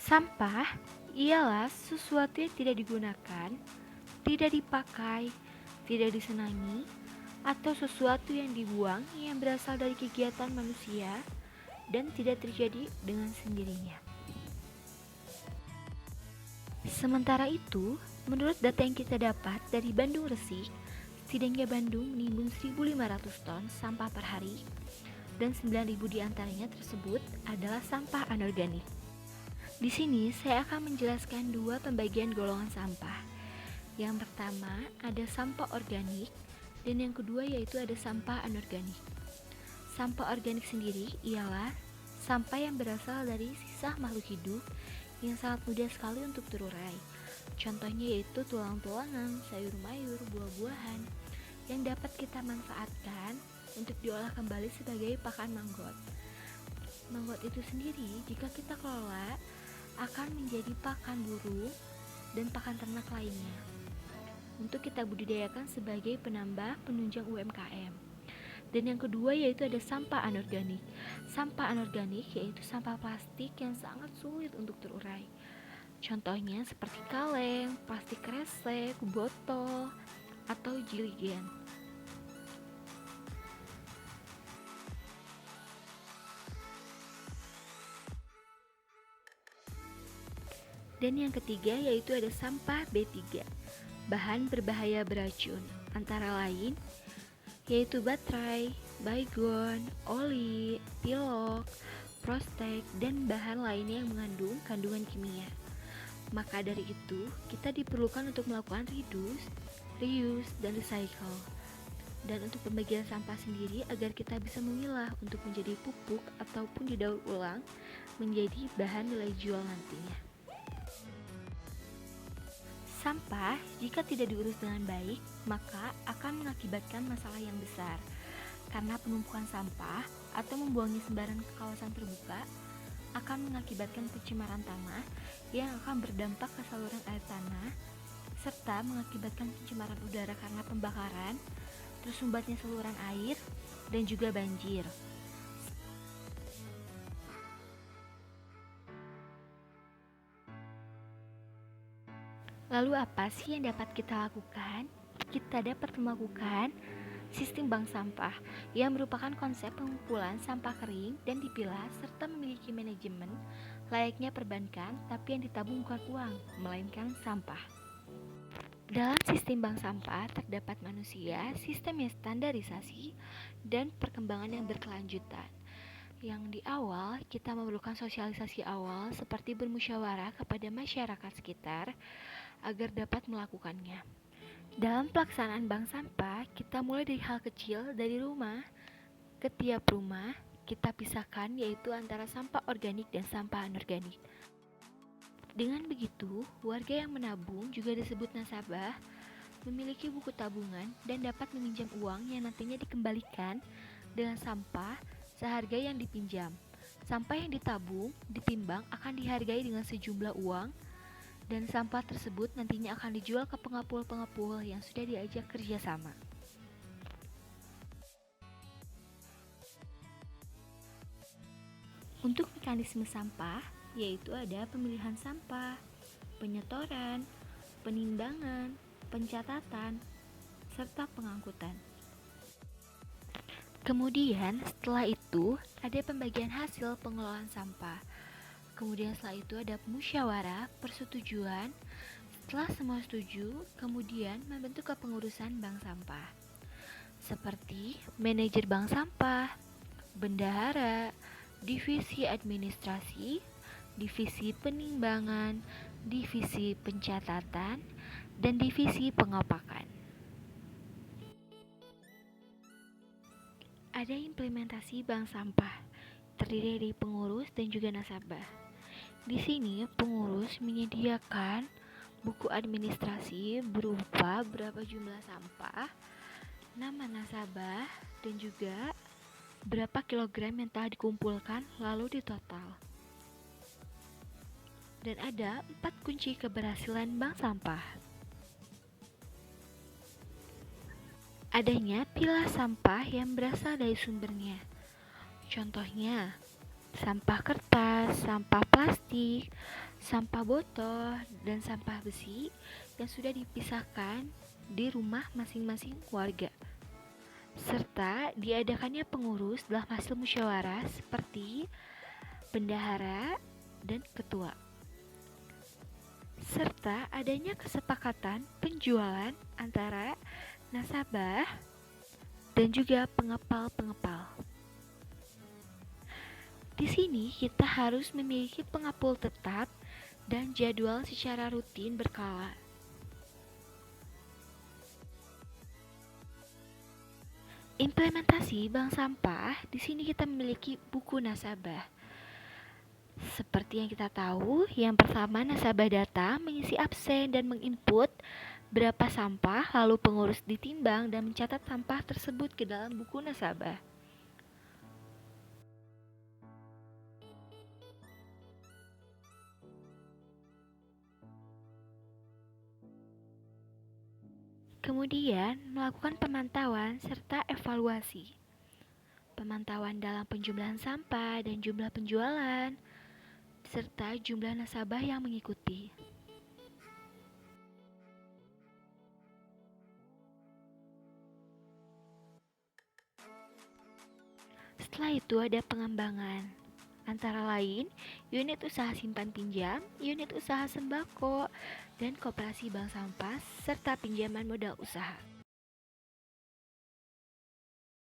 Sampah ialah sesuatu yang tidak digunakan, tidak dipakai, tidak disenangi, atau sesuatu yang dibuang yang berasal dari kegiatan manusia dan tidak terjadi dengan sendirinya. Sementara itu, menurut data yang kita dapat dari Bandung Resik, setidaknya Bandung menimbun 1.500 ton sampah per hari dan 9.000 diantaranya tersebut adalah sampah anorganik. Di sini saya akan menjelaskan dua pembagian golongan sampah. Yang pertama ada sampah organik dan yang kedua yaitu ada sampah anorganik. Sampah organik sendiri ialah sampah yang berasal dari sisa makhluk hidup yang sangat mudah sekali untuk terurai. Contohnya yaitu tulang-tulangan, sayur mayur, buah-buahan yang dapat kita manfaatkan untuk diolah kembali sebagai pakan manggot. Manggot itu sendiri jika kita kelola akan menjadi pakan burung dan pakan ternak lainnya untuk kita budidayakan sebagai penambah penunjang UMKM. Dan yang kedua yaitu ada sampah anorganik. Sampah anorganik yaitu sampah plastik yang sangat sulit untuk terurai. Contohnya seperti kaleng, plastik kresek, botol, atau jiligen. Dan yang ketiga yaitu ada sampah B3, bahan berbahaya beracun, antara lain yaitu baterai, baygon, oli, pilok, prostek, dan bahan lainnya yang mengandung kandungan kimia. Maka dari itu, kita diperlukan untuk melakukan reuse, dan recycle. Dan untuk pembagian sampah sendiri agar kita bisa memilah untuk menjadi pupuk ataupun didaur ulang menjadi bahan nilai jual nantinya. Sampah jika tidak diurus dengan baik, maka akan mengakibatkan masalah yang besar. Karena penumpukan sampah atau membuangnya sembarangan ke kawasan terbuka akan mengakibatkan pencemaran tanah yang akan berdampak ke saluran air tanah serta mengakibatkan pencemaran udara karena pembakaran, tersumbatnya saluran air, dan juga banjir. Lalu apa sih yang dapat kita lakukan? Kita dapat melakukan sistem bank sampah yang merupakan konsep pengumpulan sampah kering dan dipilah serta memiliki manajemen layaknya perbankan, tapi yang ditabung bukan uang, melainkan sampah. Dalam sistem bank sampah terdapat manusia, sistem yang standarisasi, dan perkembangan yang berkelanjutan. Yang di awal, kita memerlukan sosialisasi awal seperti bermusyawarah kepada masyarakat sekitar agar dapat melakukannya. Dalam pelaksanaan bank sampah, kita mulai dari hal kecil dari rumah ke tiap rumah, kita pisahkan yaitu antara sampah organik dan sampah anorganik. Dengan begitu, warga yang menabung juga disebut nasabah, memiliki buku tabungan dan dapat meminjam uang yang nantinya dikembalikan dengan sampah seharga yang dipinjam. Sampah yang ditabung, ditimbang akan dihargai dengan sejumlah uang dan sampah tersebut nantinya akan dijual ke pengepul-pengepul yang sudah diajak kerjasama. Untuk mekanisme sampah, yaitu ada pemilihan sampah, penyetoran, penimbangan, pencatatan, serta pengangkutan. Kemudian setelah itu ada pembagian hasil pengelolaan sampah. Kemudian setelah itu ada musyawarah, persetujuan. Setelah semua setuju, kemudian membentuk kepengurusan bank sampah. Seperti manajer bank sampah, bendahara, divisi administrasi, divisi penimbangan, divisi pencatatan, dan divisi pengopakan. Ada implementasi bank sampah, terdiri dari pengurus dan juga nasabah. Di sini pengurus menyediakan buku administrasi berupa berapa jumlah sampah, nama nasabah, dan juga berapa kilogram yang telah dikumpulkan lalu ditotal. Dan ada 4 kunci keberhasilan bank sampah. Adanya pilah sampah yang berasal dari sumbernya. Contohnya, sampah kertas, sampah plastik, sampah botol, dan sampah besi yang sudah dipisahkan di rumah masing-masing warga, serta diadakannya pengurus dalam hasil musyawarah seperti bendahara dan ketua, serta adanya kesepakatan penjualan antara nasabah dan juga pengepal-pengepal. Di sini kita harus memiliki pengepul tetap dan jadwal secara rutin berkala. Implementasi bank sampah, di sini kita memiliki buku nasabah. Seperti yang kita tahu, yang pertama nasabah data mengisi absen dan menginput berapa sampah, lalu pengurus ditimbang dan mencatat sampah tersebut ke dalam buku nasabah. Kemudian, melakukan pemantauan serta evaluasi. Pemantauan dalam penjumlahan sampah dan jumlah penjualan, serta jumlah nasabah yang mengikuti. Setelah itu ada pengembangan, antara lain unit usaha simpan pinjam, unit usaha sembako, dan koperasi bank sampah, serta pinjaman modal usaha.